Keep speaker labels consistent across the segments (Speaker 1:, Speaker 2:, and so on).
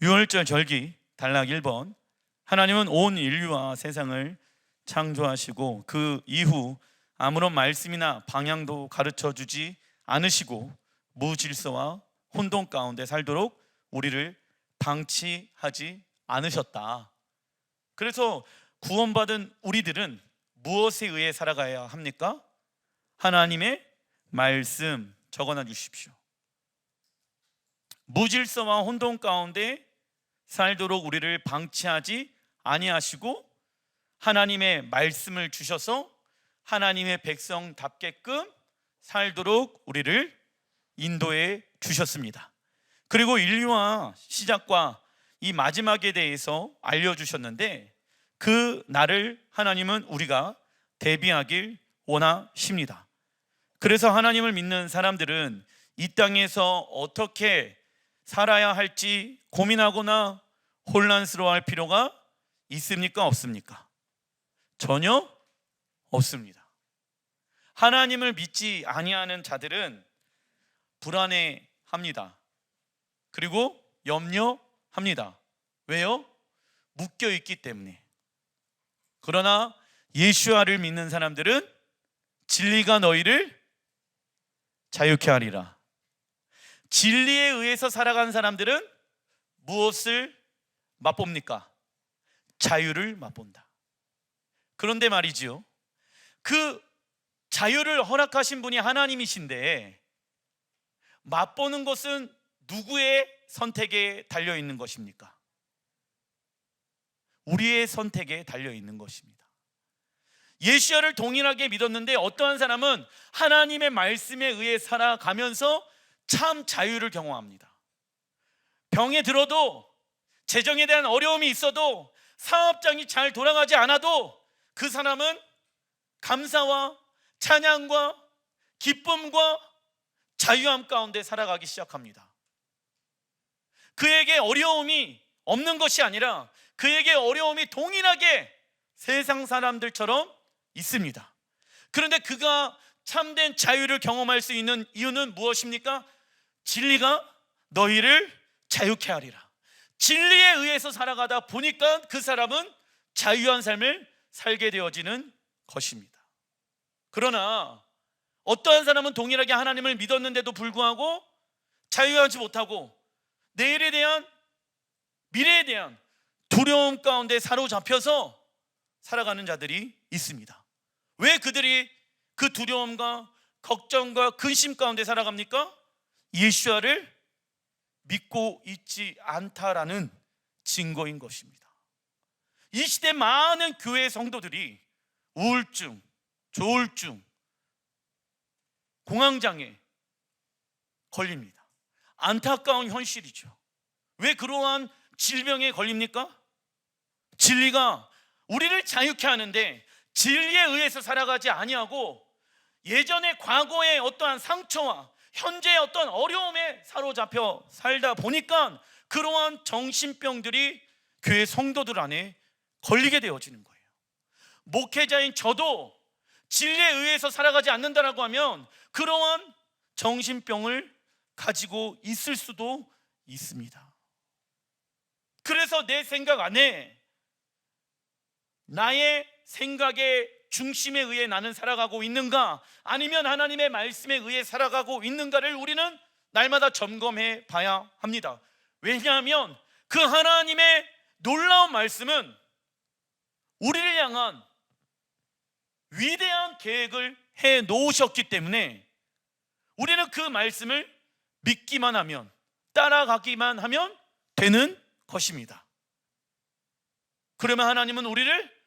Speaker 1: 유월절 절기 단락 1번. 하나님은 온 인류와 세상을 창조하시고 그 이후 아무런 말씀이나 방향도 가르쳐 주지 않으시고 무질서와 혼돈 가운데 살도록 우리를 방치하지 않으셨다. 그래서 구원받은 우리들은 무엇에 의해 살아가야 합니까? 하나님의 말씀. 적어놔 주십시오. 무질서와 혼돈 가운데 살도록 우리를 방치하지 아니하시고 하나님의 말씀을 주셔서 하나님의 백성답게끔 살도록 우리를 인도해 주셨습니다. 그리고 인류와 시작과 이 마지막에 대해서 알려주셨는데 그 날을 하나님은 우리가 대비하길 원하십니다. 그래서 하나님을 믿는 사람들은 이 땅에서 어떻게 살아야 할지 고민하거나 혼란스러워할 필요가 있습니까? 없습니까? 전혀 없습니다. 하나님을 믿지 아니하는 자들은 불안해합니다. 그리고 염려합니다. 왜요? 묶여 있기 때문에. 그러나 예수와를 믿는 사람들은 진리가 너희를 자유케 하리라. 진리에 의해서 살아가는 사람들은 무엇을 맛봅니까? 자유를 맛본다. 그런데 말이지요, 그 자유를 허락하신 분이 하나님이신데 맛보는 것은 누구의 선택에 달려 있는 것입니까? 우리의 선택에 달려 있는 것입니다. 예수야를 동일하게 믿었는데 어떠한 사람은 하나님의 말씀에 의해 살아가면서 참 자유를 경험합니다. 병에 들어도, 재정에 대한 어려움이 있어도, 사업장이 잘 돌아가지 않아도 그 사람은 감사와 찬양과 기쁨과 자유함 가운데 살아가기 시작합니다. 그에게 어려움이 없는 것이 아니라 그에게 어려움이 동일하게 세상 사람들처럼 있습니다. 그런데 그가 참된 자유를 경험할 수 있는 이유는 무엇입니까? 진리가 너희를 자유케 하리라. 진리에 의해서 살아가다 보니까 그 사람은 자유한 삶을 살게 되어지는 것입니다. 그러나 어떠한 사람은 동일하게 하나님을 믿었는데도 불구하고 자유하지 못하고 내일에 대한, 미래에 대한 두려움 가운데 사로잡혀서 살아가는 자들이 있습니다. 왜 그들이 그 두려움과 걱정과 근심 가운데 살아갑니까? 예수야를 믿고 있지 않다라는 증거인 것입니다. 이 시대 많은 교회 성도들이 우울증, 조울증, 공황장애 걸립니다. 안타까운 현실이죠. 왜 그러한 질병에 걸립니까? 진리가 우리를 자유케 하는데 진리에 의해서 살아가지 아니하고 예전의 과거의 어떠한 상처와 현재의 어떤 어려움에 사로잡혀 살다 보니까 그러한 정신병들이 교회 성도들 안에 걸리게 되어지는 거예요. 목회자인 저도 진리에 의해서 살아가지 않는다라고 하면 그러한 정신병을 가지고 있을 수도 있습니다. 그래서 내 생각 안에 나의 생각의 중심에 의해 나는 살아가고 있는가, 아니면 하나님의 말씀에 의해 살아가고 있는가를 우리는 날마다 점검해 봐야 합니다. 왜냐하면 그 하나님의 놀라운 말씀은 우리를 향한 위대한 계획을 해 놓으셨기 때문에 우리는 그 말씀을 믿기만 하면, 따라가기만 하면 되는 것입니다. 그러면 하나님은 우리를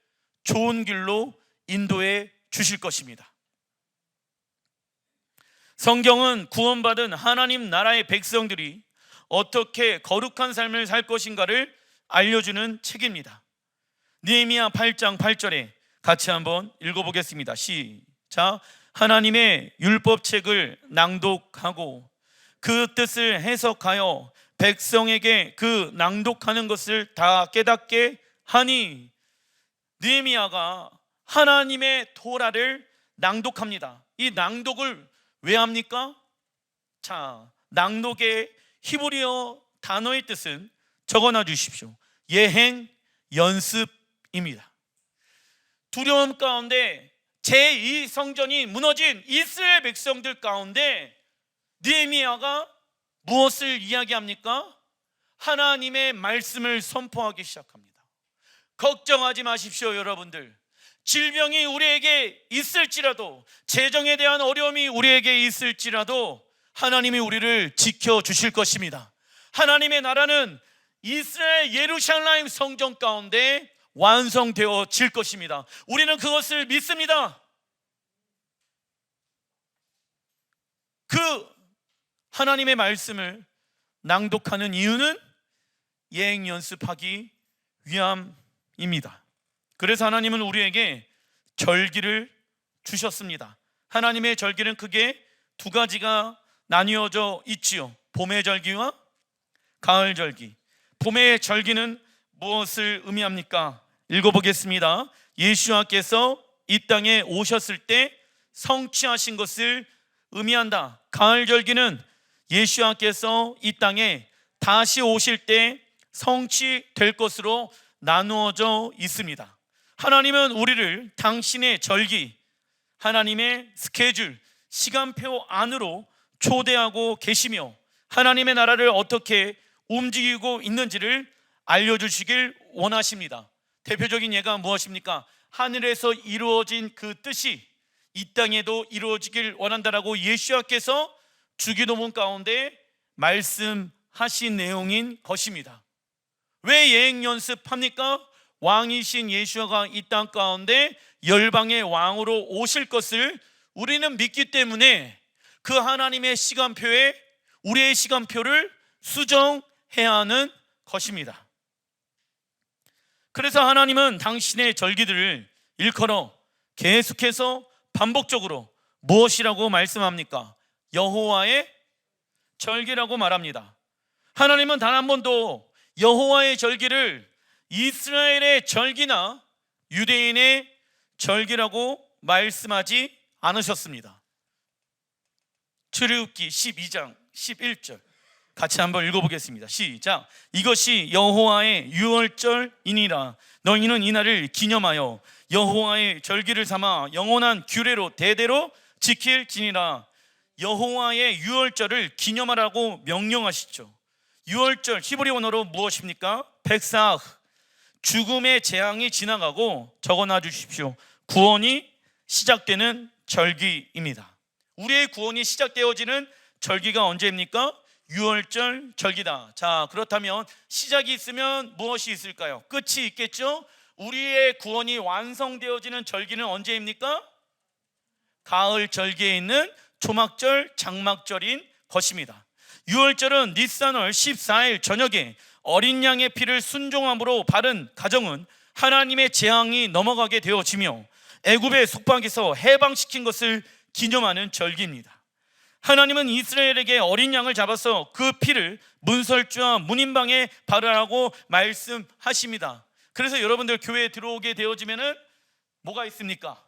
Speaker 1: 좋은 길로 인도해 주실 것입니다. 성경은 구원받은 하나님 나라의 백성들이 어떻게 거룩한 삶을 살 것인가를 알려주는 책입니다. 느헤미야 8장 8절에 같이 한번 읽어보겠습니다. 시작. 하나님의 율법책을 낭독하고 그 뜻을 해석하여 백성에게 그 낭독하는 것을 다 깨닫게 하니. 느헤미야가 하나님의 토라를 낭독합니다. 이 낭독을 왜 합니까? 자, 낭독의 히브리어 단어의 뜻은 적어놔 주십시오. 예행 연습입니다. 두려움 가운데 제2성전이 무너진 이스라엘 백성들 가운데 느헤미야가 무엇을 이야기합니까? 하나님의 말씀을 선포하기 시작합니다. 걱정하지 마십시오, 여러분들. 질병이 우리에게 있을지라도, 재정에 대한 어려움이 우리에게 있을지라도 하나님이 우리를 지켜주실 것입니다. 하나님의 나라는 이스라엘 예루살렘 성전 가운데 완성되어질 것입니다. 우리는 그것을 믿습니다. 그 하나님의 말씀을 낭독하는 이유는 예행 연습하기 위함입니다. 그래서 하나님은 우리에게 절기를 주셨습니다. 하나님의 절기는 크게 두 가지가 나뉘어져 있지요. 봄의 절기와 가을 절기. 봄의 절기는 무엇을 의미합니까? 읽어보겠습니다. 예수와께서 이 땅에 오셨을 때 성취하신 것을 의미한다. 가을 절기는 예수와께서 이 땅에 다시 오실 때 성취될 것으로 나누어져 있습니다. 하나님은 우리를 당신의 절기, 하나님의 스케줄, 시간표 안으로 초대하고 계시며 하나님의 나라를 어떻게 움직이고 있는지를 알려주시길 원하십니다. 대표적인 예가 무엇입니까? 하늘에서 이루어진 그 뜻이 이 땅에도 이루어지길 원한다라고 예수와께서 주기도문 가운데 말씀하신 내용인 것입니다. 왜 예행 연습합니까? 왕이신 예수가 이 땅 가운데 열방의 왕으로 오실 것을 우리는 믿기 때문에 그 하나님의 시간표에 우리의 시간표를 수정해야 하는 것입니다. 그래서 하나님은 당신의 절기들을 일컬어 계속해서 반복적으로 무엇이라고 말씀합니까? 여호와의 절기라고 말합니다. 하나님은 단 한 번도 여호와의 절기를 이스라엘의 절기나 유대인의 절기라고 말씀하지 않으셨습니다. 출애굽기 12장 11절 같이 한번 읽어보겠습니다. 시작. 이것이 여호와의 유월절이니라. 너희는 이날을 기념하여 여호와의 절기를 삼아 영원한 규례로 대대로 지킬지니라. 여호와의 유월절을 기념하라고 명령하시죠. 유월절 히브리 원어로 무엇입니까? 백사흐. 죽음의 재앙이 지나가고 적어놔 주십시오. 구원이 시작되는 절기입니다. 우리의 구원이 시작되어지는 절기가 언제입니까? 유월절 절기다. 자, 그렇다면 시작이 있으면 무엇이 있을까요? 끝이 있겠죠? 우리의 구원이 완성되어지는 절기는 언제입니까? 가을 절기에 있는 초막절, 장막절인 것입니다. 유월절은 니산월 14일 저녁에 어린 양의 피를 순종함으로 바른 가정은 하나님의 재앙이 넘어가게 되어지며 애굽의 속박에서 해방시킨 것을 기념하는 절기입니다. 하나님은 이스라엘에게 어린 양을 잡아서 그 피를 문설주와 문인방에 바르라고 말씀하십니다. 그래서 여러분들 교회에 들어오게 되어지면은 뭐가 있습니까?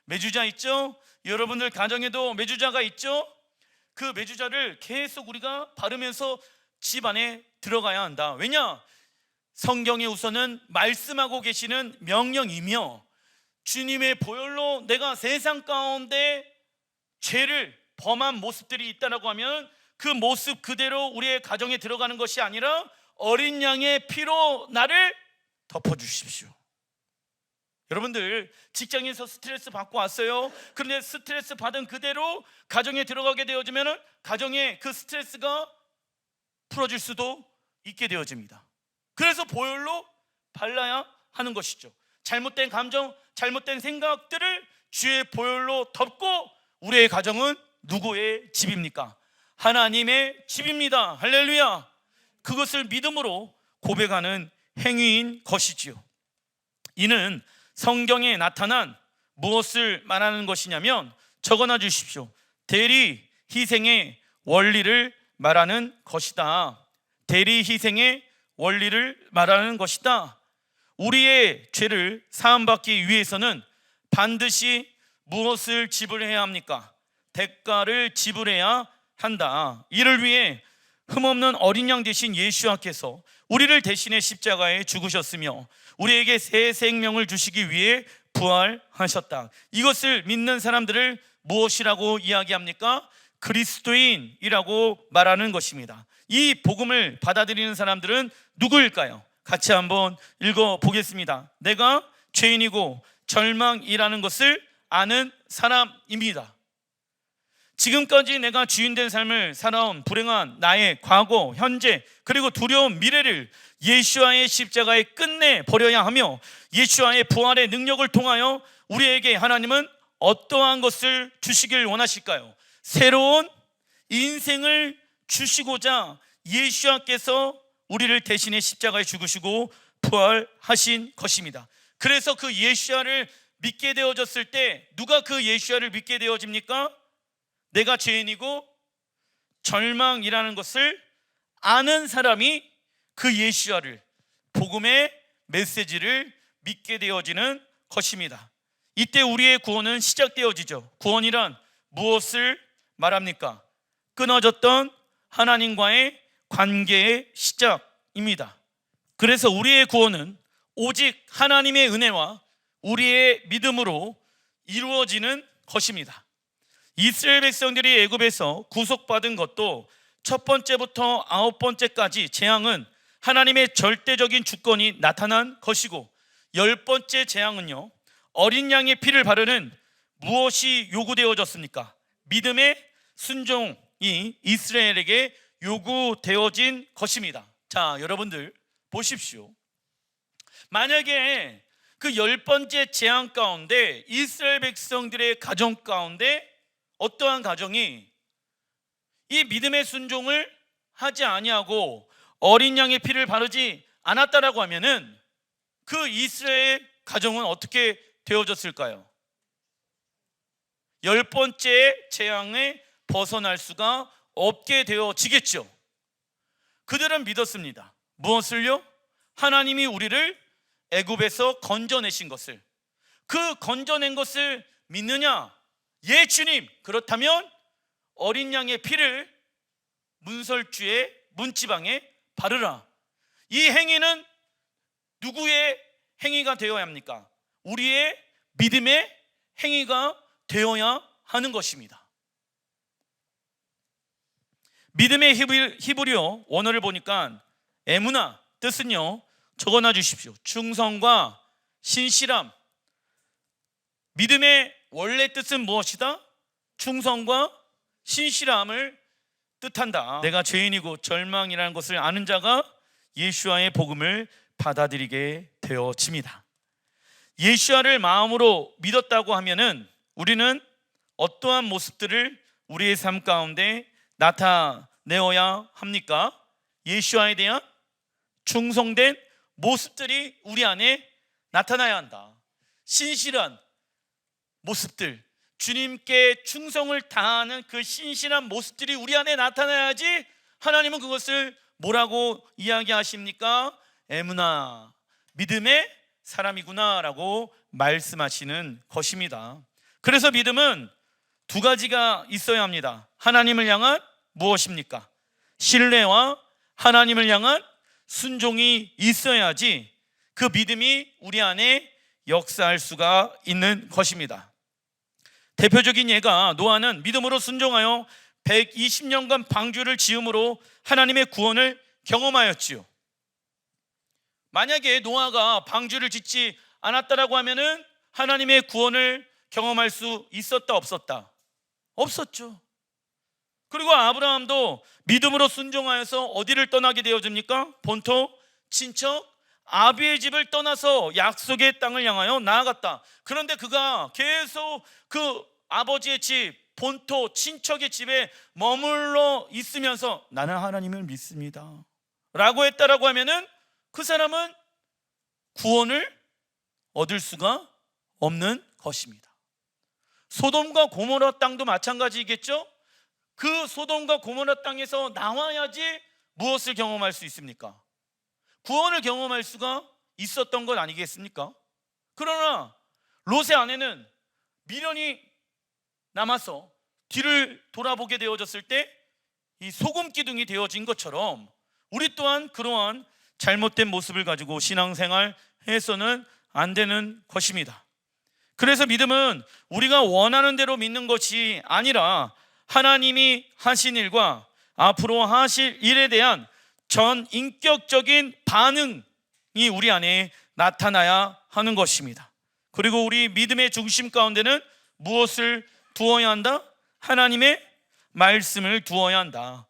Speaker 1: 메주자 있죠? 여러분들 가정에도 메주자가 있죠? 그 메주자를 계속 우리가 바르면서 집 안에 들어가야 한다. 왜냐? 성경에 우선은 말씀하고 계시는 명령이며 주님의 보혈로 내가 세상 가운데 죄를 범한 모습들이 있다라고 하면 그 모습 그대로 우리의 가정에 들어가는 것이 아니라 어린 양의 피로 나를 덮어주십시오. 여러분들 직장에서 스트레스 받고 왔어요. 그런데 스트레스 받은 그대로 가정에 들어가게 되어지면 가정에 그 스트레스가 풀어질 수도 있게 되어집니다. 그래서 보혈로 발라야 하는 것이죠. 잘못된 감정, 잘못된 생각들을 주의 보혈로 덮고 우리의 가정은 누구의 집입니까? 하나님의 집입니다. 할렐루야. 그것을 믿음으로 고백하는 행위인 것이지요. 이는 성경에 나타난 무엇을 말하는 것이냐면 적어놔 주십시오. 대리 희생의 원리를 말하는 것이다. 대리 희생의 원리를 말하는 것이다. 우리의 죄를 사함받기 위해서는 반드시 무엇을 지불해야 합니까? 대가를 지불해야 한다. 이를 위해 흠없는 어린 양 대신 예수와께서 우리를 대신해 십자가에 죽으셨으며 우리에게 새 생명을 주시기 위해 부활하셨다. 이것을 믿는 사람들을 무엇이라고 이야기합니까? 그리스도인이라고 말하는 것입니다. 이 복음을 받아들이는 사람들은 누구일까요? 같이 한번 읽어보겠습니다. 내가 죄인이고 절망이라는 것을 아는 사람입니다. 지금까지 내가 주인된 삶을 살아온 불행한 나의 과거, 현재, 그리고 두려운 미래를 예수와의 십자가에 끝내 버려야 하며 예수와의 부활의 능력을 통하여 우리에게 하나님은 어떠한 것을 주시길 원하실까요? 새로운 인생을 주시고자 예수와께서 우리를 대신해 십자가에 죽으시고 부활하신 것입니다. 그래서 그 예수와를 믿게 되어졌을 때 누가 그 예수와를 믿게 되어집니까? 내가 죄인이고 절망이라는 것을 아는 사람이 그 예수와를, 복음의 메시지를 믿게 되어지는 것입니다. 이때 우리의 구원은 시작되어지죠. 구원이란 무엇을 말합니까? 끊어졌던 하나님과의 관계의 시작입니다. 그래서 우리의 구원은 오직 하나님의 은혜와 우리의 믿음으로 이루어지는 것입니다. 이스라엘 백성들이 애굽에서 구속받은 것도 첫 번째부터 아홉 번째까지 재앙은 하나님의 절대적인 주권이 나타난 것이고, 열 번째 재앙은요, 어린 양의 피를 바르는 무엇이 요구되어졌습니까? 믿음의 순종이 이스라엘에게 요구되어진 것입니다. 자, 여러분들 보십시오. 만약에 그 열 번째 재앙 가운데 이스라엘 백성들의 가정 가운데 어떠한 가정이 이 믿음의 순종을 하지 아니하고 어린 양의 피를 바르지 않았다라고 하면은 그 이스라엘 가정은 어떻게 되어졌을까요? 열 번째 재앙에 벗어날 수가 없게 되어지겠죠. 그들은 믿었습니다. 무엇을요? 하나님이 우리를 애굽에서 건져내신 것을. 그 건져낸 것을 믿느냐? 예, 주님. 그렇다면 어린 양의 피를 문설주의 문지방에 바르라. 이 행위는 누구의 행위가 되어야 합니까? 우리의 믿음의 행위가 되어야 하는 것입니다. 믿음의 히브리어 원어를 보니까 에무나 뜻은요, 적어놔 주십시오. 충성과 신실함. 믿음의 원래 뜻은 무엇이다? 충성과 신실함을 뜻한다. 내가 죄인이고 절망이라는 것을 아는 자가 예수와의 복음을 받아들이게 되어집니다. 예수와를 마음으로 믿었다고 하면은 우리는 어떠한 모습들을 우리의 삶 가운데 나타내어야 합니까? 예수와에 대한 충성된 모습들이 우리 안에 나타나야 한다. 신실한 모습들, 주님께 충성을 다하는 그 신실한 모습들이 우리 안에 나타나야지 하나님은 그것을 뭐라고 이야기하십니까? 에무나, 믿음의 사람이구나 라고 말씀하시는 것입니다. 그래서 믿음은 두 가지가 있어야 합니다. 하나님을 향한 무엇입니까? 신뢰와 하나님을 향한 순종이 있어야지 그 믿음이 우리 안에 역사할 수가 있는 것입니다. 대표적인 예가 노아는 믿음으로 순종하여 120년간 방주를 지음으로 하나님의 구원을 경험하였지요. 만약에 노아가 방주를 짓지 않았다라고 하면은 하나님의 구원을 경험할 수 있었다 없었다? 없었죠. 그리고 아브라함도 믿음으로 순종하여서 어디를 떠나게 되어집니까? 본토, 친척, 아비의 집을 떠나서 약속의 땅을 향하여 나아갔다. 그런데 그가 계속 그 아버지의 집, 본토, 친척의 집에 머물러 있으면서 나는 하나님을 믿습니다 라고 했다라고 하면은 그 사람은 구원을 얻을 수가 없는 것입니다. 소돔과 고모라 땅도 마찬가지겠죠? 그 소돔과 고모라 땅에서 나와야지 무엇을 경험할 수 있습니까? 구원을 경험할 수가 있었던 것 아니겠습니까? 그러나 롯의 아내는 미련이 남아서 뒤를 돌아보게 되어졌을 때 이 소금 기둥이 되어진 것처럼 우리 또한 그러한 잘못된 모습을 가지고 신앙생활 해서는 안 되는 것입니다. 그래서 믿음은 우리가 원하는 대로 믿는 것이 아니라 하나님이 하신 일과 앞으로 하실 일에 대한 전 인격적인 반응이 우리 안에 나타나야 하는 것입니다. 그리고 우리 믿음의 중심 가운데는 무엇을 두어야 한다? 하나님의 말씀을 두어야 한다.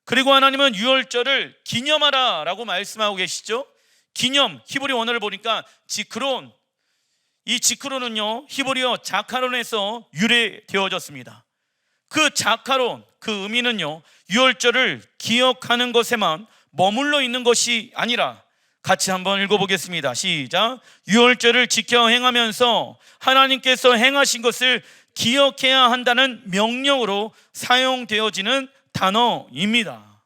Speaker 1: 그리고 하나님은 유월절을 기념하라 라고 말씀하고 계시죠. 기념, 히브리 원어를 보니까 지크론, 이 지크론은요 히브리어 자카론에서 유래되어졌습니다. 그 자카론, 그 의미는요 유월절을 기억하는 것에만 머물러 있는 것이 아니라, 같이 한번 읽어보겠습니다. 시작. 유월절을 지켜 행하면서 하나님께서 행하신 것을 기억해야 한다는 명령으로 사용되어지는 단어입니다.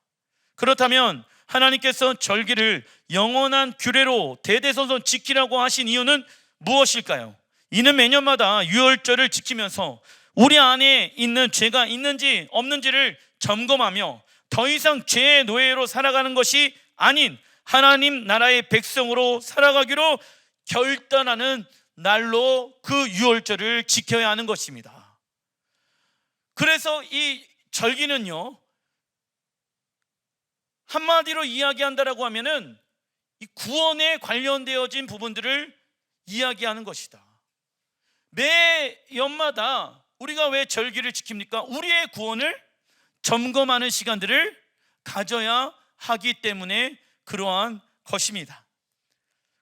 Speaker 1: 그렇다면 하나님께서 절기를 영원한 규례로 대대손손 지키라고 하신 이유는 무엇일까요? 이는 매년마다 유월절을 지키면서 우리 안에 있는 죄가 있는지 없는지를 점검하며 더 이상 죄의 노예로 살아가는 것이 아닌 하나님 나라의 백성으로 살아가기로 결단하는 날로 그 유월절을 지켜야 하는 것입니다. 그래서 이 절기는요 한마디로 이야기한다라고 하면은 이 구원에 관련되어진 부분들을 이야기하는 것이다. 매 연마다 우리가 왜 절기를 지킵니까? 우리의 구원을 점검하는 시간들을 가져야 하기 때문에 그러한 것입니다.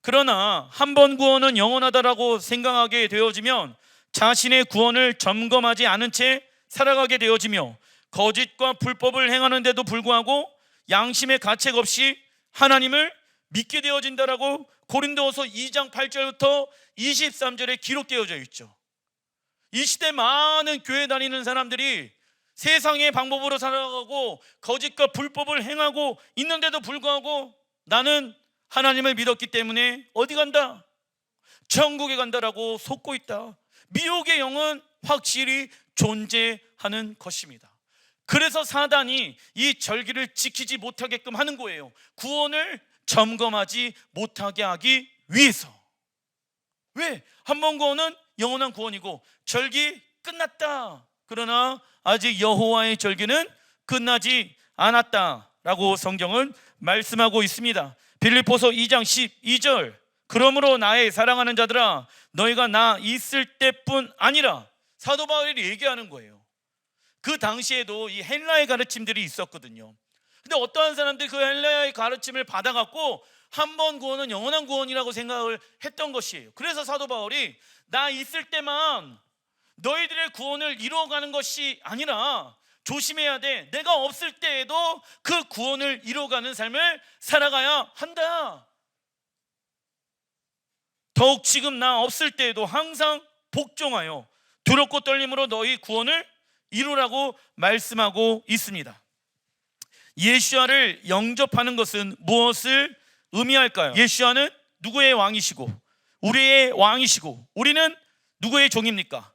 Speaker 1: 그러나 한 번 구원은 영원하다라고 생각하게 되어지면 자신의 구원을 점검하지 않은 채 살아가게 되어지며 거짓과 불법을 행하는데도 불구하고 양심의 가책 없이 하나님을 믿게 되어진다라고 고린도후서 2장 8절부터 23절에 기록되어져 있죠. 이 시대 많은 교회 다니는 사람들이 세상의 방법으로 살아가고 거짓과 불법을 행하고 있는데도 불구하고 나는 하나님을 믿었기 때문에 어디 간다? 천국에 간다라고 속고 있다. 미혹의 영은 확실히 존재하는 것입니다. 그래서 사단이 이 절기를 지키지 못하게끔 하는 거예요. 구원을 점검하지 못하게 하기 위해서. 왜? 한 번 구원은 영원한 구원이고 절기 끝났다. 그러나 아직 여호와의 절기는 끝나지 않았다라고 성경은 말씀하고 있습니다. 빌립보서 2장 12절, 그러므로 나의 사랑하는 자들아 너희가 나 있을 때뿐 아니라, 사도 바울이 얘기하는 거예요. 그 당시에도 이 헬라의 가르침들이 있었거든요. 근데 어떠한 사람들이 그 헬라의 가르침을 받아갖고 한 번 구원은 영원한 구원이라고 생각을 했던 것이에요. 그래서 사도 바울이 나 있을 때만 너희들의 구원을 이루어가는 것이 아니라 조심해야 돼. 내가 없을 때에도 그 구원을 이루어가는 삶을 살아가야 한다. 더욱 지금 나 없을 때에도 항상 복종하여 두렵고 떨림으로 너희 구원을 이루라고 말씀하고 있습니다. 예수야를 영접하는 것은 무엇을 의미할까요? 예수야는 누구의 왕이시고 우리의 왕이시고 우리는 누구의 종입니까?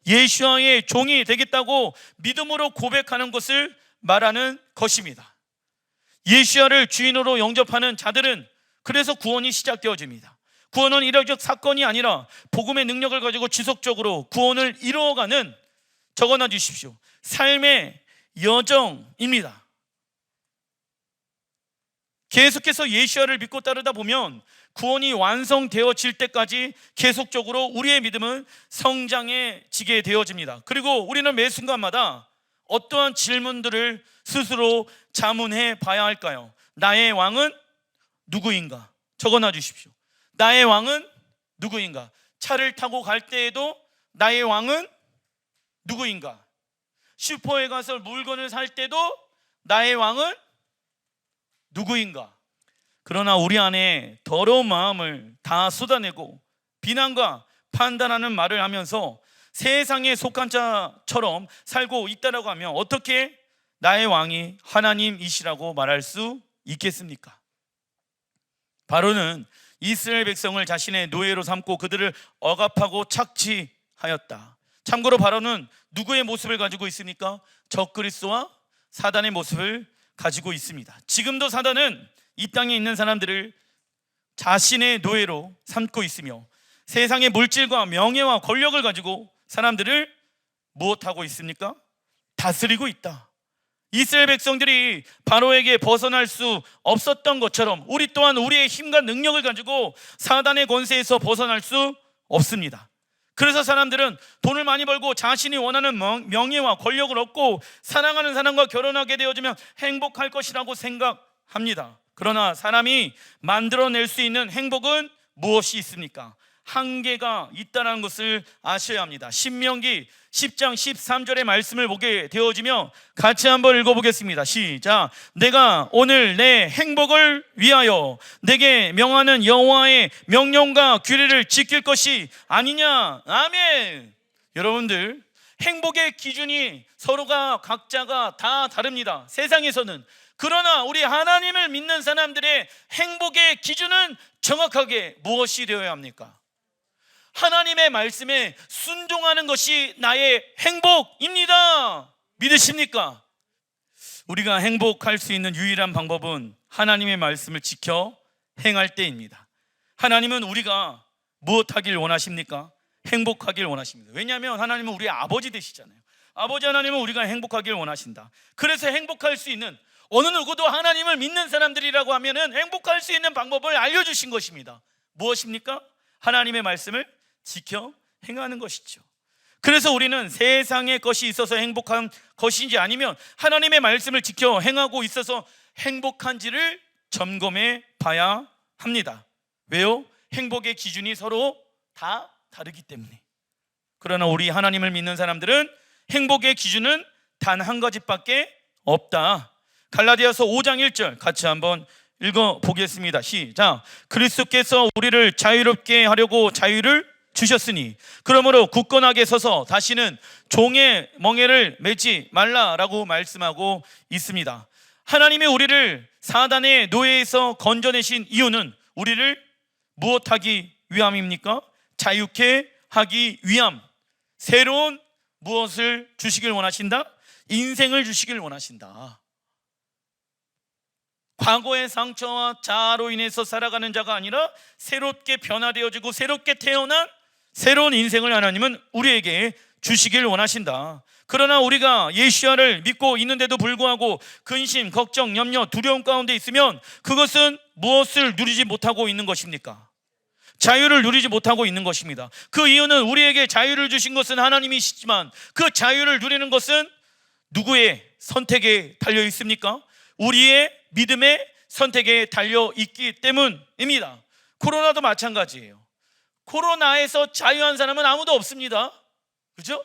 Speaker 1: 예수야의 종이 되겠다고 믿음으로 고백하는 것을 말하는 것입니다. 예수야를 주인으로 영접하는 자들은 그래서 구원이 시작되어집니다. 구원은 이례적 사건이 아니라 복음의 능력을 가지고 지속적으로 구원을 이루어가는, 적어놔 주십시오, 삶의 여정입니다. 계속해서 예수야를 믿고 따르다 보면 구원이 완성되어질 때까지 계속적으로 우리의 믿음은 성장해지게 되어집니다. 그리고 우리는 매 순간마다 어떠한 질문들을 스스로 자문해 봐야 할까요? 나의 왕은 누구인가? 적어놔 주십시오. 나의 왕은 누구인가? 차를 타고 갈 때에도 나의 왕은 누구인가? 슈퍼에 가서 물건을 살 때도 나의 왕은 누구인가? 그러나 우리 안에 더러운 마음을 다 쏟아내고 비난과 판단하는 말을 하면서 세상에 속한 자처럼 살고 있다라고 하면 어떻게 나의 왕이 하나님이시라고 말할 수 있겠습니까? 바로는 이스라엘 백성을 자신의 노예로 삼고 그들을 억압하고 착취하였다. 참고로 바로는 누구의 모습을 가지고 있습니까? 적그리스도와 사단의 모습을 가지고 있습니다. 지금도 사단은 이 땅에 있는 사람들을 자신의 노예로 삼고 있으며 세상의 물질과 명예와 권력을 가지고 사람들을 무엇하고 있습니까? 다스리고 있다. 이스라엘 백성들이 바로에게 벗어날 수 없었던 것처럼 우리 또한 우리의 힘과 능력을 가지고 사단의 권세에서 벗어날 수 없습니다. 그래서 사람들은 돈을 많이 벌고 자신이 원하는 명예와 권력을 얻고 사랑하는 사람과 결혼하게 되어지면 행복할 것이라고 생각합니다. 그러나 사람이 만들어낼 수 있는 행복은 무엇이 있습니까? 한계가 있다는 것을 아셔야 합니다. 신명기 10장 13절의 말씀을 보게 되어지며 같이 한번 읽어보겠습니다. 시작. 내가 오늘 내 행복을 위하여 내게 명하는 여호와의 명령과 규례를 지킬 것이 아니냐. 아멘. 여러분들, 행복의 기준이 서로가 각자가 다 다릅니다. 세상에서는. 그러나 우리 하나님을 믿는 사람들의 행복의 기준은 정확하게 무엇이 되어야 합니까? 하나님의 말씀에 순종하는 것이 나의 행복입니다. 믿으십니까? 우리가 행복할 수 있는 유일한 방법은 하나님의 말씀을 지켜 행할 때입니다. 하나님은 우리가 무엇하길 원하십니까? 행복하길 원하십니다. 왜냐하면 하나님은 우리의 아버지 되시잖아요. 아버지 하나님은 우리가 행복하길 원하신다. 그래서 행복할 수 있는, 어느 누구도 하나님을 믿는 사람들이라고 하면은 행복할 수 있는 방법을 알려주신 것입니다. 무엇입니까? 하나님의 말씀을 지켜 행하는 것이죠. 그래서 우리는 세상의 것이 있어서 행복한 것인지 아니면 하나님의 말씀을 지켜 행하고 있어서 행복한지를 점검해 봐야 합니다. 왜요? 행복의 기준이 서로 다 다르기 때문에. 그러나 우리 하나님을 믿는 사람들은 행복의 기준은 단 한 가지밖에 없다. 갈라디아서 5장 1절 같이 한번 읽어보겠습니다. 시작. 그리스도께서 우리를 자유롭게 하려고 자유를 주셨으니 그러므로 굳건하게 서서 다시는 종의 멍에를 매지 말라라고 말씀하고 있습니다. 하나님이 우리를 사단의 노예에서 건져내신 이유는 우리를 무엇하기 위함입니까? 자유케 하기 위함. 새로운 무엇을 주시길 원하신다? 인생을 주시길 원하신다. 과거의 상처와 자아로 인해서 살아가는 자가 아니라 새롭게 변화되어지고 새롭게 태어난 새로운 인생을 하나님은 우리에게 주시길 원하신다. 그러나 우리가 예수야를 믿고 있는데도 불구하고 근심, 걱정, 염려, 두려움 가운데 있으면 그것은 무엇을 누리지 못하고 있는 것입니까? 자유를 누리지 못하고 있는 것입니다. 그 이유는 우리에게 자유를 주신 것은 하나님이시지만 그 자유를 누리는 것은 누구의 선택에 달려 있습니까? 우리의 믿음의 선택에 달려 있기 때문입니다. 코로나도 마찬가지예요. 코로나에서 자유한 사람은 아무도 없습니다. 그죠?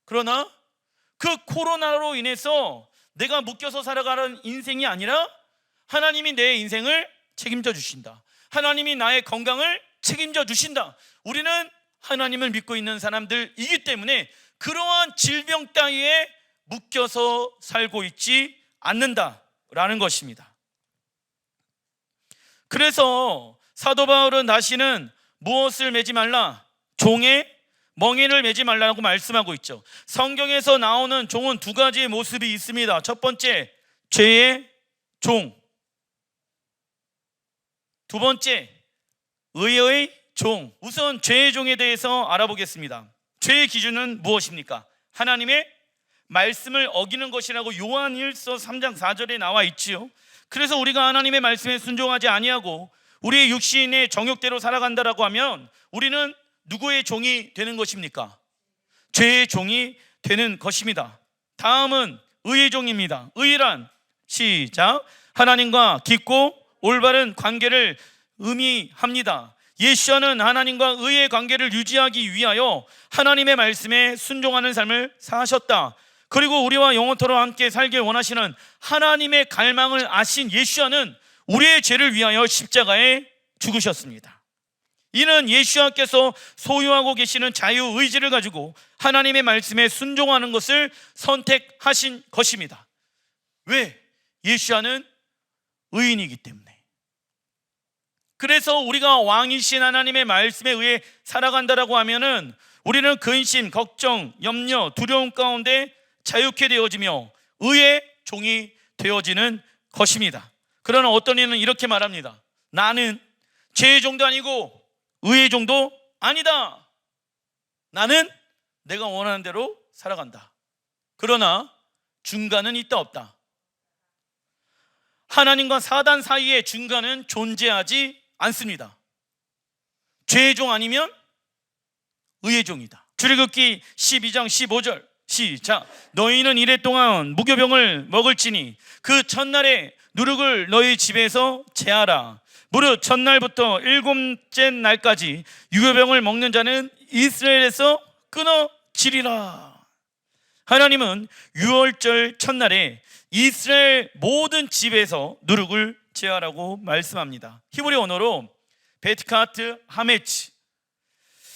Speaker 1: 그러나 그 코로나로 인해서 내가 묶여서 살아가는 인생이 아니라 하나님이 내 인생을 책임져 주신다. 하나님이 나의 건강을 책임져 주신다. 우리는 하나님을 믿고 있는 사람들이기 때문에 그러한 질병 따위에 묶여서 살고 있지 않는다라는 것입니다. 그래서 사도 바울은 다시는 무엇을 매지 말라? 종의 멍에를 매지 말라고 말씀하고 있죠. 성경에서 나오는 종은 두 가지의 모습이 있습니다. 첫 번째, 죄의 종. 두 번째, 의의 종. 우선 죄의 종에 대해서 알아보겠습니다. 죄의 기준은 무엇입니까? 하나님의 말씀을 어기는 것이라고 요한일서 3장 4절에 나와 있지요. 그래서 우리가 하나님의 말씀에 순종하지 아니하고 우리의 육신의 정욕대로 살아간다라고 하면 우리는 누구의 종이 되는 것입니까? 죄의 종이 되는 것입니다. 다음은 의의 종입니다. 의란 시작. 하나님과 깊고 올바른 관계를 의미합니다. 예수와는 하나님과 의의 관계를 유지하기 위하여 하나님의 말씀에 순종하는 삶을 사셨다. 그리고 우리와 영원토록 함께 살길 원하시는 하나님의 갈망을 아신 예수와는 우리의 죄를 위하여 십자가에 죽으셨습니다. 이는 예수와께서 소유하고 계시는 자유의지를 가지고 하나님의 말씀에 순종하는 것을 선택하신 것입니다. 왜? 예수와는 의인이기 때문에. 그래서 우리가 왕이신 하나님의 말씀에 의해 살아간다라고 하면은 우리는 근심, 걱정, 염려, 두려움 가운데 자유케 되어지며 의의 종이 되어지는 것입니다. 그러나 어떤 이는 이렇게 말합니다. 나는 죄의 종도 아니고 의의 종도 아니다. 나는 내가 원하는 대로 살아간다. 그러나 중간은 있다 없다. 하나님과 사단 사이에 중간은 존재하지 않습니다. 죄의 종 아니면 의의 종이다. 출애굽기 12장 15절 시작. 너희는 이레 동안 무교병을 먹을지니 그 첫날에 누룩을 너희 집에서 제하라. 무릇 첫날부터 일곱째 날까지 유교병을 먹는 자는 이스라엘에서 끊어지리라. 하나님은 유월절 첫날에 이스라엘 모든 집에서 누룩을 제하라고 말씀합니다. 히브리 언어로 베트카트 하메치.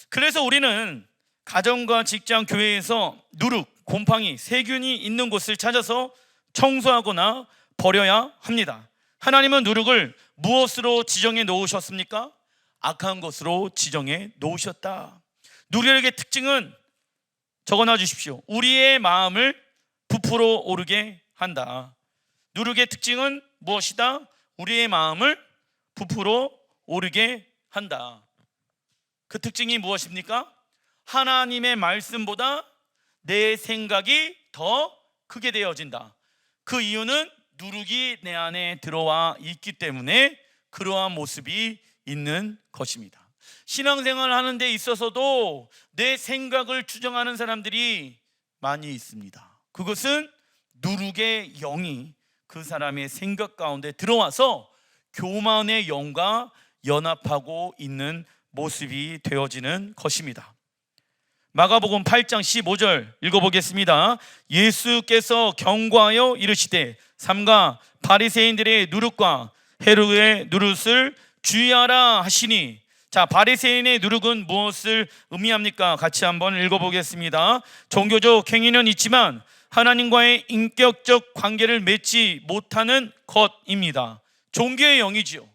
Speaker 1: 그래서 우리는 가정과 직장, 교회에서 누룩, 곰팡이, 세균이 있는 곳을 찾아서 청소하거나 버려야 합니다. 하나님은 누룩을 무엇으로 지정해 놓으셨습니까? 악한 것으로 지정해 놓으셨다. 누룩의 특징은 적어놔 주십시오. 우리의 마음을 부풀어 오르게 한다. 누룩의 특징은 무엇이다? 우리의 마음을 부풀어 오르게 한다. 그 특징이 무엇입니까? 하나님의 말씀보다 내 생각이 더 크게 되어진다. 그 이유는 누룩이 내 안에 들어와 있기 때문에 그러한 모습이 있는 것입니다. 신앙생활을 하는 데 있어서도 내 생각을 추정하는 사람들이 많이 있습니다. 그것은 누룩의 영이 그 사람의 생각 가운데 들어와서 교만의 영과 연합하고 있는 모습이 되어지는 것입니다. 마가복음 8장 15절 읽어보겠습니다. 예수께서 경고하여 이르시되 삼가 바리새인들의 누룩과 헤롯의 누룩을 주의하라 하시니. 자, 바리새인의 누룩은 무엇을 의미합니까? 같이 한번 읽어보겠습니다. 종교적 행위는 있지만 하나님과의 인격적 관계를 맺지 못하는 것입니다. 종교의 영이지요.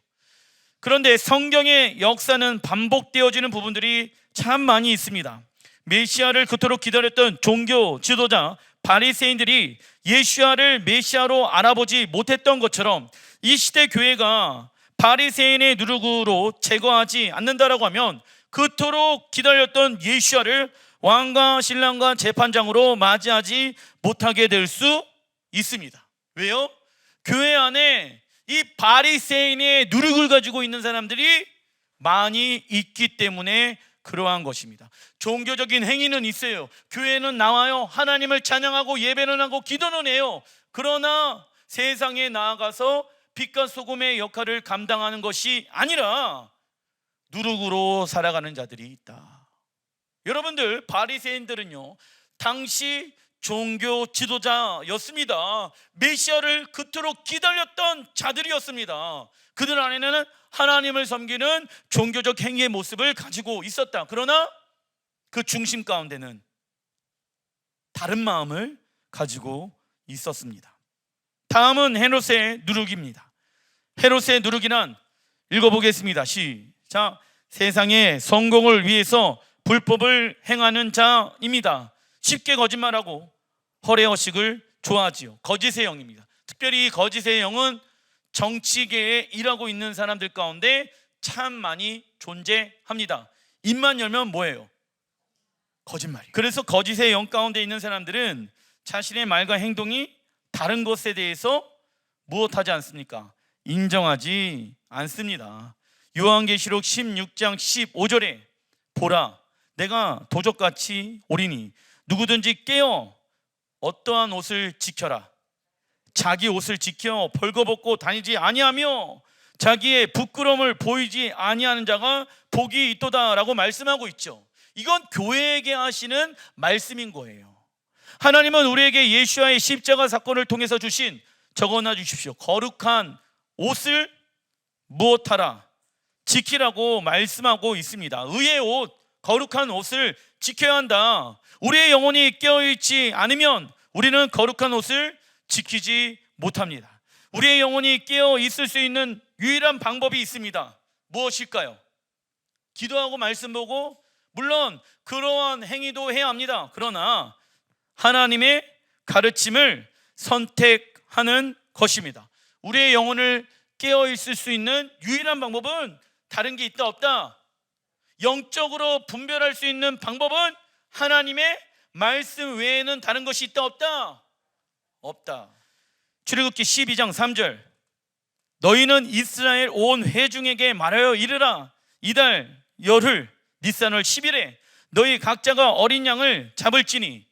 Speaker 1: 그런데 성경의 역사는 반복되어지는 부분들이 참 많이 있습니다. 메시아를 그토록 기다렸던 종교 지도자 바리새인들이 예수야를 메시아로 알아보지 못했던 것처럼 이 시대 교회가 바리새인의 누룩으로 제거하지 않는다라고 하면 그토록 기다렸던 예수야를 왕과 신랑과 재판장으로 맞이하지 못하게 될 수 있습니다. 왜요? 교회 안에 이 바리새인의 누룩을 가지고 있는 사람들이 많이 있기 때문에 그러한 것입니다. 종교적인 행위는 있어요. 교회는 나와요. 하나님을 찬양하고 예배는 하고 기도는 해요. 그러나 세상에 나아가서 빛과 소금의 역할을 감당하는 것이 아니라 누룩으로 살아가는 자들이 있다. 여러분들, 바리새인들은요 당시 종교 지도자였습니다. 메시아를 그토록 기다렸던 자들이었습니다. 그들 안에는 하나님을 섬기는 종교적 행위의 모습을 가지고 있었다. 그러나 그 중심 가운데는 다른 마음을 가지고 있었습니다. 다음은 헤롯의 누룩입니다. 헤롯의 누룩이란, 읽어보겠습니다. 시작. 세상의 성공을 위해서 불법을 행하는 자입니다. 쉽게 거짓말하고 허례허식을 좋아하지요. 거짓의 영입니다. 특별히 이 거짓의 영은 정치계에 일하고 있는 사람들 가운데 참 많이 존재합니다. 입만 열면 뭐예요? 거짓말이에요. 그래서 거짓의 영 가운데 있는 사람들은 자신의 말과 행동이 다른 것에 대해서 무엇하지 않습니까? 인정하지 않습니다. 요한계시록 16장 15절에 보라, 내가 도적같이 오리니 누구든지 깨어 어떠한 옷을 지켜라. 자기 옷을 지켜 벌거벗고 다니지 아니하며 자기의 부끄러움을 보이지 아니하는 자가 복이 있도다라고 말씀하고 있죠. 이건 교회에게 하시는 말씀인 거예요. 하나님은 우리에게 예수와의 십자가 사건을 통해서 주신, 적어놔 주십시오, 거룩한 옷을 무엇하라? 지키라고 말씀하고 있습니다. 의의 옷, 거룩한 옷을 지켜야 한다. 우리의 영혼이 깨어있지 않으면 우리는 거룩한 옷을 지키지 못합니다. 우리의 영혼이 깨어 있을 수 있는 유일한 방법이 있습니다. 무엇일까요? 기도하고 말씀 보고, 물론 그러한 행위도 해야 합니다. 그러나 하나님의 가르침을 선택하는 것입니다. 우리의 영혼을 깨어 있을 수 있는 유일한 방법은 다른 게 있다 없다? 영적으로 분별할 수 있는 방법은 하나님의 말씀 외에는 다른 것이 있다 없다? 없다. 출애굽기 12장 3절, 너희는 이스라엘 온 회중에게 말하여 이르라. 이달 열흘 니산월 10일에 너희 각자가 어린 양을 잡을지니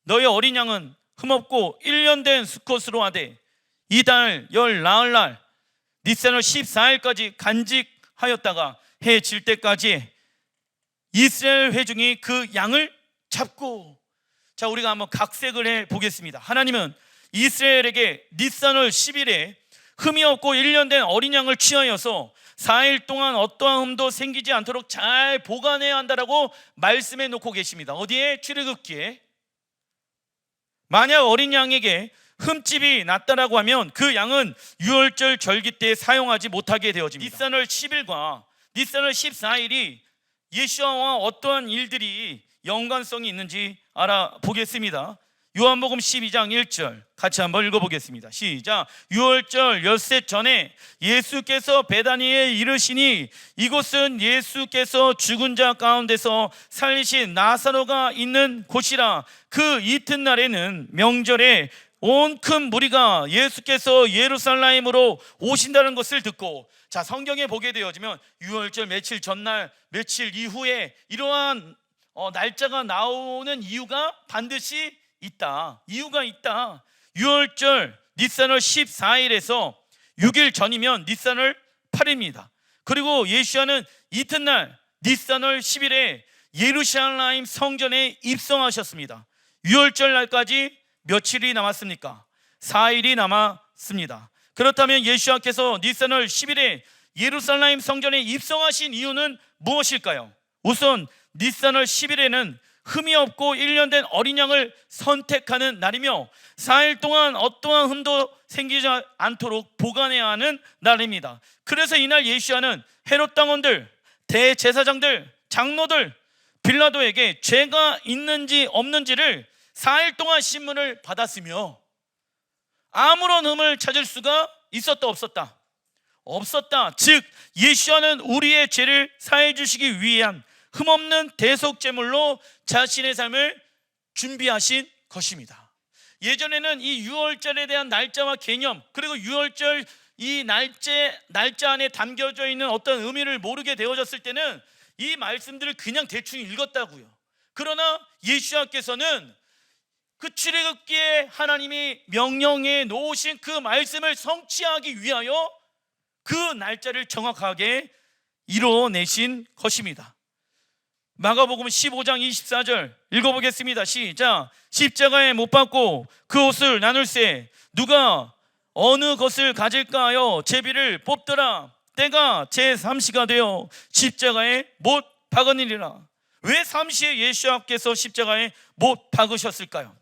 Speaker 1: 너희 어린 양은 흠없고 1년 된 수컷으로 하되 이달 열 나흘날 니산월 14일까지 간직하였다가 해 질 때까지 이스라엘 회중이 그 양을 잡고. 자, 우리가 한번 각색을 해 보겠습니다. 하나님은 이스라엘에게 니산월 10일에 흠이 없고 1년 된 어린 양을 취하여서 4일 동안 어떠한 흠도 생기지 않도록 잘 보관해야 한다라고 말씀해 놓고 계십니다. 어디에? 출애굽기에. 만약 어린 양에게 흠집이 났다라고 하면 그 양은 유월절 절기 때 사용하지 못하게 되어집니다. 니산월 10일과 니산월 14일이 예수와와 어떠한 일들이 연관성이 있는지 알아보겠습니다. 요한복음 12장 1절 같이 한번 읽어보겠습니다. 시작. 유월절 엿새 전에 예수께서 베다니에 이르시니 이곳은 예수께서 죽은 자 가운데서 살리신 나사로가 있는 곳이라. 그 이튿날에는 명절에 온 큰 무리가 예수께서 예루살렘으로 오신다는 것을 듣고. 자, 성경에 보게 되어지면 유월절 며칠 전날 며칠 이후에 이러한 날짜가 나오는 이유가 반드시 있다. 이유가 있다. 유월절 니산월 14일에서 6일 전이면 니산월 8일입니다. 그리고 예수와는 이튿날 니산월 10일에 예루살렘 성전에 입성하셨습니다. 유월절 날까지 며칠이 남았습니까? 4일이 남았습니다. 그렇다면 예수와께서 니산월 10일에 예루살렘 성전에 입성하신 이유는 무엇일까요? 우선 니산월 10일에는 흠이 없고 1년 된 어린 양을 선택하는 날이며 4일 동안 어떠한 흠도 생기지 않도록 보관해야 하는 날입니다. 그래서 이날 예수와는 헤롯 당원들, 대제사장들, 장로들, 빌라도에게 죄가 있는지 없는지를 4일 동안 신문을 받았으며 아무런 흠을 찾을 수가 있었다 없었다? 없었다. 즉 예수와는 우리의 죄를 사해 주시기 위한 흠없는 대속제물로 자신의 삶을 준비하신 것입니다. 예전에는 이 유월절에 대한 날짜와 개념, 그리고 유월절 이 날짜 안에 담겨져 있는 어떤 의미를 모르게 되어졌을 때는 이 말씀들을 그냥 대충 읽었다고요. 그러나 예수와께서는 그 출애굽기에 하나님이 명령해 놓으신 그 말씀을 성취하기 위하여 그 날짜를 정확하게 이뤄내신 것입니다. 마가복음 15장 24절 읽어보겠습니다. 시작. 십자가에 못 박고 그 옷을 나눌세 누가 어느 것을 가질까 하여 제비를 뽑더라. 때가 제3시가 되어 십자가에 못 박으니라. 왜 3시에 예수와께서 십자가에 못 박으셨을까요?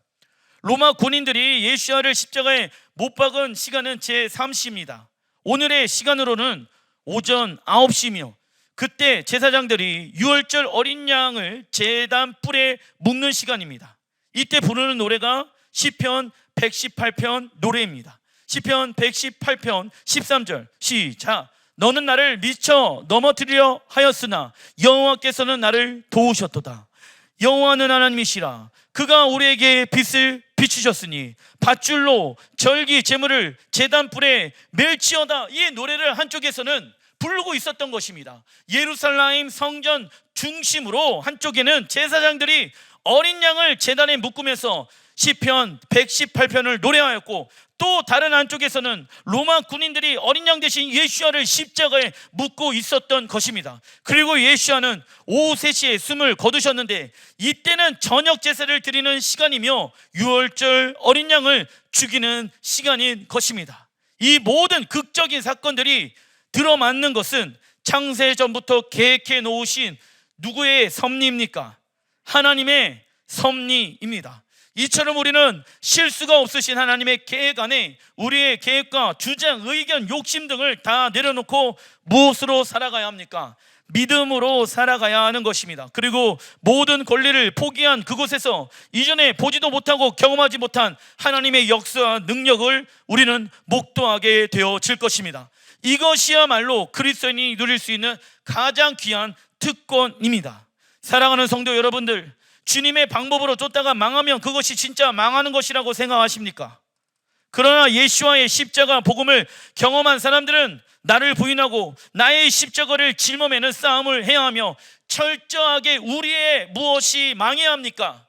Speaker 1: 로마 군인들이 예수와를 십자가에 못 박은 시간은 제3시입니다. 오늘의 시간으로는 오전 9시며 그때 제사장들이 유월절 어린 양을 제단 뿔에 묶는 시간입니다. 이때 부르는 노래가 시편 118편 노래입니다. 시편 118편 13절 시작. 너는 나를 미쳐 넘어뜨리려 하였으나 여호와께서는 나를 도우셨도다. 여호와는 하나님이시라. 그가 우리에게 빛을 비추셨으니 밧줄로 절기 제물을 제단 뿔에 멜치어다. 이 노래를 한쪽에서는 부르고 있었던 것입니다. 예루살렘 성전 중심으로 한쪽에는 제사장들이 어린 양을 제단에 묶으면서 시편 118편을 노래하였고, 또 다른 한쪽에서는 로마 군인들이 어린 양 대신 예수와를 십자가에 묶고 있었던 것입니다. 그리고 예수와는 오후 3시에 숨을 거두셨는데 이때는 저녁 제사를 드리는 시간이며 유월절 어린 양을 죽이는 시간인 것입니다. 이 모든 극적인 사건들이 들어맞는 것은 창세전부터 계획해 놓으신 누구의 섭리입니까? 하나님의 섭리입니다. 이처럼 우리는 실수가 없으신 하나님의 계획 안에 우리의 계획과 주장, 의견, 욕심 등을 다 내려놓고 무엇으로 살아가야 합니까? 믿음으로 살아가야 하는 것입니다. 그리고 모든 권리를 포기한 그곳에서 이전에 보지도 못하고 경험하지 못한 하나님의 역사와 능력을 우리는 목도하게 되어질 것입니다. 이것이야말로 그리스도인이 누릴 수 있는 가장 귀한 특권입니다. 사랑하는 성도 여러분들, 주님의 방법으로 쫓다가 망하면 그것이 진짜 망하는 것이라고 생각하십니까? 그러나 예수와의 십자가 복음을 경험한 사람들은 나를 부인하고 나의 십자가를 짊어매는 싸움을 해야 하며 철저하게 우리의 무엇이 망해야 합니까?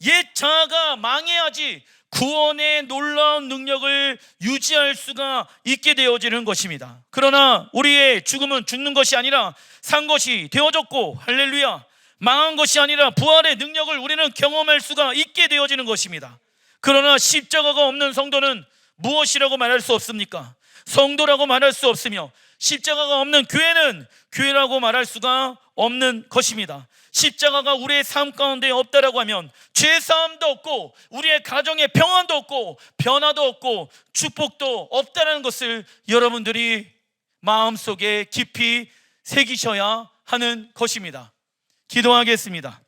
Speaker 1: 옛 자아가 망해야지 구원의 놀라운 능력을 유지할 수가 있게 되어지는 것입니다. 그러나 우리의 죽음은 죽는 것이 아니라 산 것이 되어졌고, 할렐루야, 망한 것이 아니라 부활의 능력을 우리는 경험할 수가 있게 되어지는 것입니다. 그러나 십자가가 없는 성도는 무엇이라고 말할 수 없습니까? 성도라고 말할 수 없으며, 십자가가 없는 교회는 교회라고 말할 수가 없는 것입니다. 십자가가 우리의 삶 가운데 없다라고 하면 죄사함도 없고 우리의 가정에 평안도 없고 변화도 없고 축복도 없다는 것을 여러분들이 마음속에 깊이 새기셔야 하는 것입니다. 기도하겠습니다.